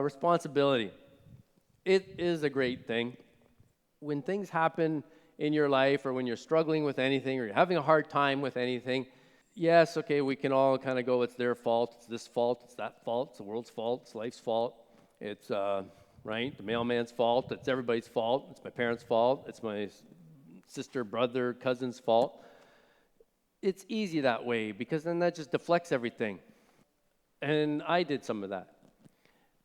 Responsibility. It is a great thing. When things happen in your life or when you're struggling with anything or you're having a hard time with anything, yes, okay, we can all kind of go, it's their fault, it's this fault, it's that fault, it's the world's fault, it's life's fault, it's, right, the mailman's fault, it's everybody's fault, it's my parents' fault, it's my sister, brother, cousin's fault. It's easy that way because then that just deflects everything. And I did some of that.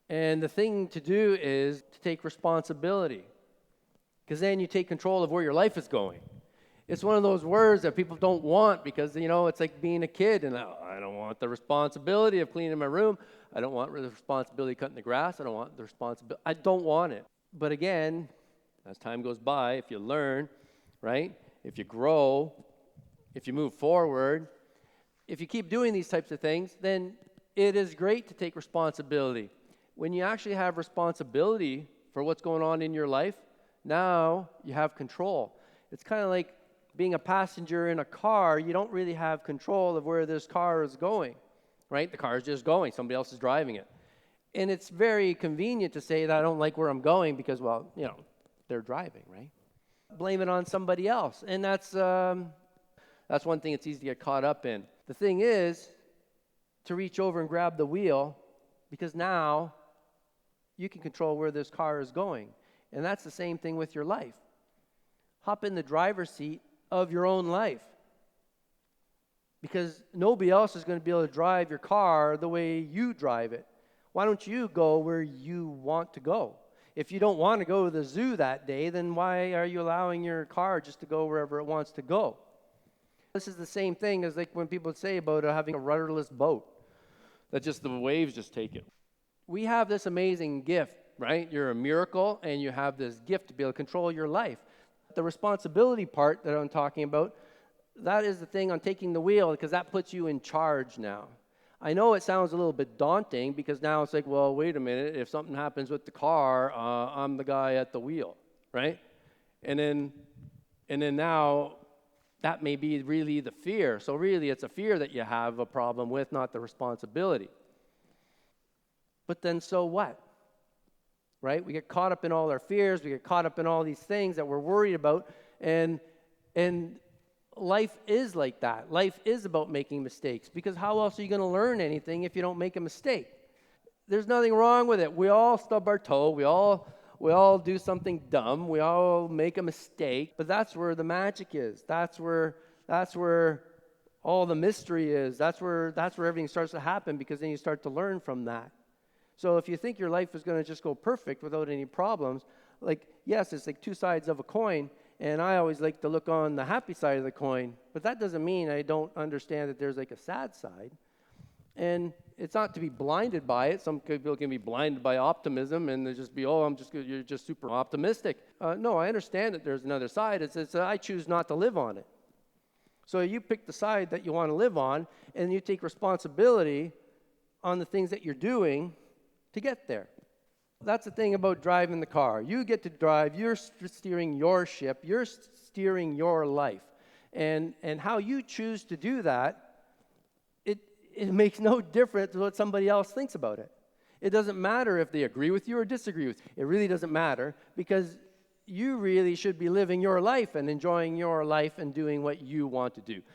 And the thing to do is to take responsibility, because then you take control of where your life is going. It's one of those words that people don't want because, it's like being a kid, and I don't want the responsibility of cleaning my room. I don't want the responsibility of cutting the grass. I don't want the responsibility. I don't want it. But again, as time goes by, if you learn, right, if you grow, if you move forward, if you keep doing these types of things, then it is great to take responsibility. When you actually have responsibility for what's going on in your life, now you have control. It's kind of like being a passenger in a car. You don't really have control of where this car is going, right? The car is just going. Somebody else is driving it. And it's very convenient to say that I don't like where I'm going because, well, they're driving, right? Blame it on somebody else. And that's one thing it's easy to get caught up in. The thing is to reach over and grab the wheel, because now you can control where this car is going. And that's the same thing with your life. Hop in the driver's seat of your own life, because nobody else is going to be able to drive your car the way you drive it. Why don't you go where you want to go? If you don't want to go to the zoo that day, then why are you allowing your car just to go wherever it wants to go? This is the same thing as like when people say about having a rudderless boat, that just the waves just take it. We have this amazing gift, right? You're a miracle, and you have this gift to be able to control your life. The responsibility part that I'm talking about, that is the thing on taking the wheel, because that puts you in charge now. I know it sounds a little bit daunting because now it's like, well, wait a minute, if something happens with the car, I'm the guy at the wheel, right? And then now that may be really the fear. So really it's a fear that you have a problem with, not the responsibility. But then so what? Right? We get caught up in all our fears. We get caught up in all these things that we're worried about. And life is like that. Life is about making mistakes, because how else are you going to learn anything if you don't make a mistake? There's nothing wrong with it. We all stub our toe. We all do something dumb. We all make a mistake. But that's where the magic is. That's where all the mystery is. That's where everything starts to happen, because then you start to learn from that. So if you think your life is going to just go perfect without any problems, like, yes, it's like two sides of a coin, and I always like to look on the happy side of the coin, but that doesn't mean I don't understand that there's like a sad side. And it's not to be blinded by it. Some people can be blinded by optimism and they just be, you're just super optimistic. No, I understand that there's another side. It's I choose not to live on it. So you pick the side that you want to live on, and you take responsibility on the things that you're doing to get there. That's the thing about driving the car. You get to drive. You're steering your ship. You're steering your life. And how you choose to do that, it makes no difference what somebody else thinks about it. It doesn't matter if they agree with you or disagree with you. It really doesn't matter, because you really should be living your life and enjoying your life and doing what you want to do.